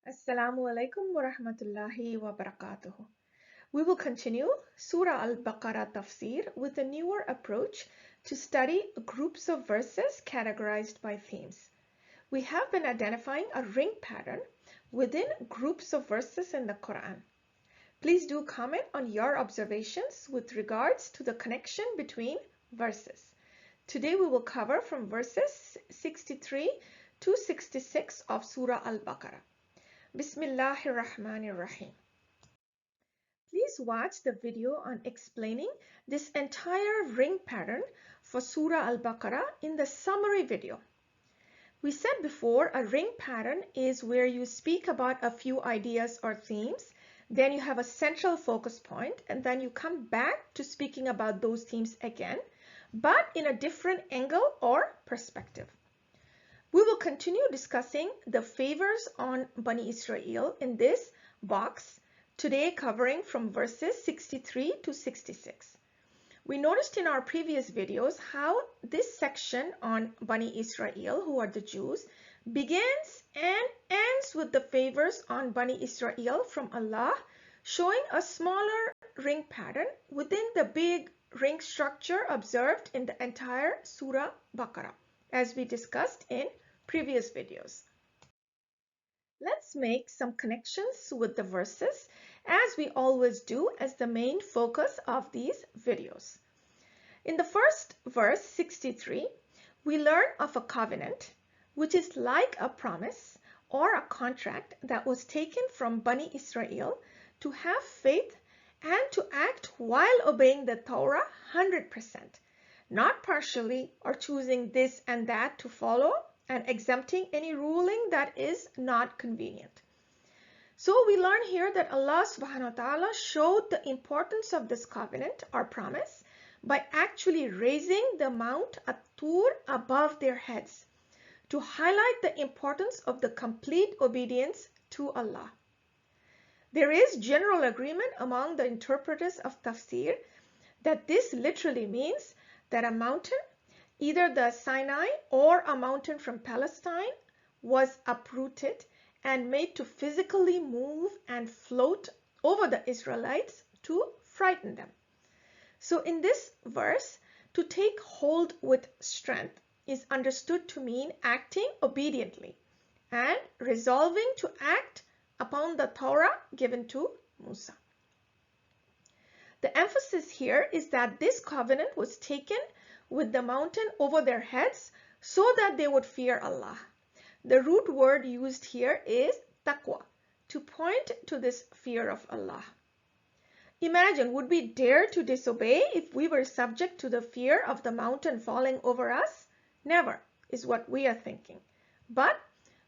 Assalamu alaikum wa rahmatullahi wa barakatuh. We will continue Surah Al-Baqarah Tafsir with a newer approach to study groups of verses categorized by themes. We have been identifying a ring pattern within groups of verses in the Quran. Please do comment on your observations with regards to the connection between verses. Today we will cover from verses 63 to 66 of Surah Al-Baqarah. Bismillahir Rahmanir Rahim. Please watch the video on explaining this entire ring pattern for Surah Al-Baqarah in the summary video. We said before a ring pattern is where you speak about a few ideas or themes, then you have a central focus point, and then you come back to speaking about those themes again, but in a different angle or perspective. We will continue discussing the favors on Bani Israel in this box, today covering from verses 63 to 66. We noticed in our previous videos how this section on Bani Israel, who are the Jews, begins and ends with the favors on Bani Israel from Allah, showing a smaller ring pattern within the big ring structure observed in the entire Surah Baqarah, as we discussed in previous videos. Let's make some connections with the verses, as we always do, as the main focus of these videos. In the first verse, 63, we learn of a covenant, which is like a promise or a contract that was taken from Bani Israel to have faith and to act while obeying the Torah 100%, not partially or choosing this and that to follow and exempting any ruling that is not convenient. So we learn here that Allah subhanahu wa ta'ala showed the importance of this covenant or promise by actually raising the Mount At-Tur above their heads to highlight the importance of the complete obedience to Allah. There is general agreement among the interpreters of Tafsir that this literally means that a mountain, either the Sinai or a mountain from Palestine, was uprooted and made to physically move and float over the Israelites to frighten them. So in this verse, to take hold with strength is understood to mean acting obediently and resolving to act upon the Torah given to Musa. The emphasis here is that this covenant was taken with the mountain over their heads so that they would fear Allah. The root word used here is taqwa, to point to this fear of Allah. Imagine, would we dare to disobey if we were subject to the fear of the mountain falling over us? Never, is what we are thinking. But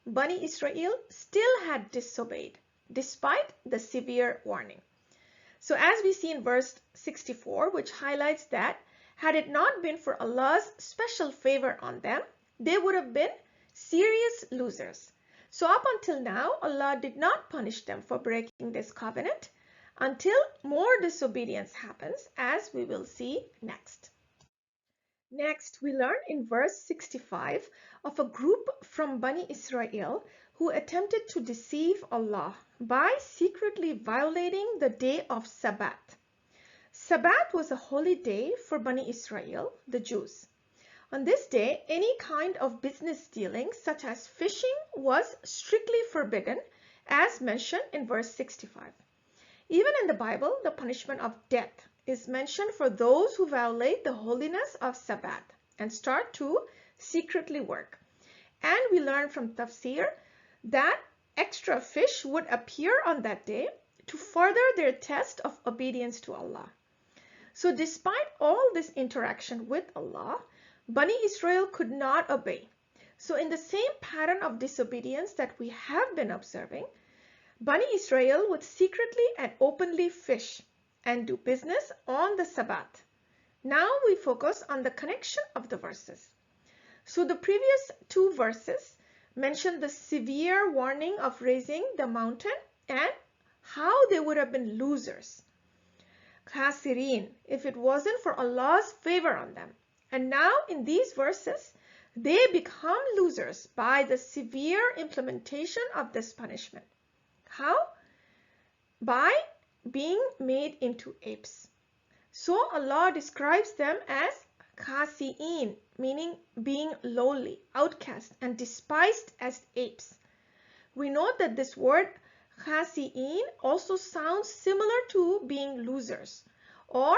Bani Israel still had disobeyed, despite the severe warning. So as we see in verse 64, which highlights that had it not been for Allah's special favor on them, they would have been serious losers. So up until now, Allah did not punish them for breaking this covenant until more disobedience happens, as we will see next. Next, we learn in verse 65 of a group from Bani Israel who attempted to deceive Allah by secretly violating the day of Sabbath. Sabbath was a holy day for Bani Israel, the Jews. On this day, any kind of business dealing, such as fishing, was strictly forbidden, as mentioned in verse 65. Even in the Bible, the punishment of death is mentioned for those who violate the holiness of Sabbath and start to secretly work. And we learn from Tafsir that extra fish would appear on that day to further their test of obedience to Allah. So despite all this interaction with Allah, Bani Israel could not obey. So in the same pattern of disobedience that we have been observing, Bani Israel would secretly and openly fish and do business on the Sabbath. Now we focus on the connection of the verses. So the previous two verses mention the severe warning of raising the mountain and how they would have been losers, khasirin, if it wasn't for Allah's favor on them. And now in these verses, they become losers by the severe implementation of this punishment. How? By being made into apes. So Allah describes them as khasi'in, meaning being lowly, outcast, and despised as apes. We note that this word khasi'in also sounds similar to being losers, or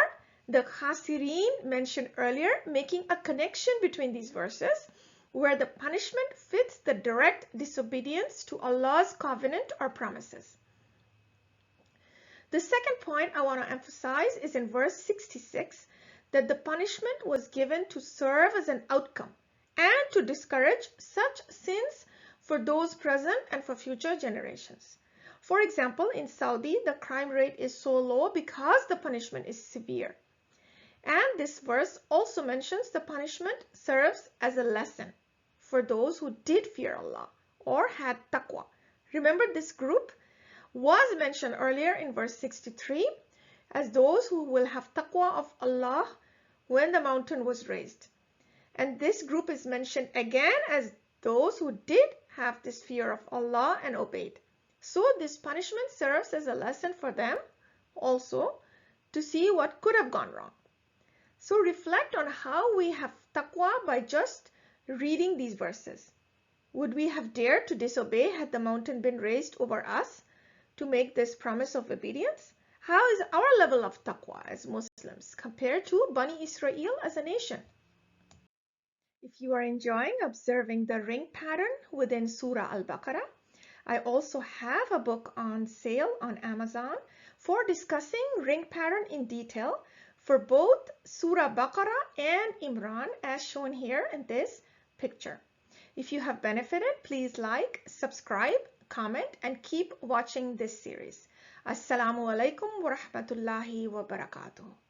the khasirin mentioned earlier, making a connection between these verses where the punishment fits the direct disobedience to Allah's covenant or promises. The second point I want to emphasize is in verse 66 that the punishment was given to serve as an outcome and to discourage such sins for those present and for future generations. For example, in Saudi, the crime rate is so low because the punishment is severe. And this verse also mentions the punishment serves as a lesson for those who did fear Allah or had taqwa. Remember, this group was mentioned earlier in verse 63 as those who will have taqwa of Allah when the mountain was raised. And this group is mentioned again as those who did have this fear of Allah and obeyed. So this punishment serves as a lesson for them also to see what could have gone wrong. So reflect on how we have taqwa by just reading these verses. Would we have dared to disobey had the mountain been raised over us to make this promise of obedience? How is our level of taqwa as Muslims compared to Bani Israel as a nation? If you are enjoying observing the ring pattern within Surah Al-Baqarah, I also have a book on sale on Amazon for discussing ring pattern in detail for both Surah Baqarah and Imran as shown here in this picture. If you have benefited, please like, subscribe, comment, and keep watching this series. Assalamu alaikum wa rahmatullahi wa barakatuh.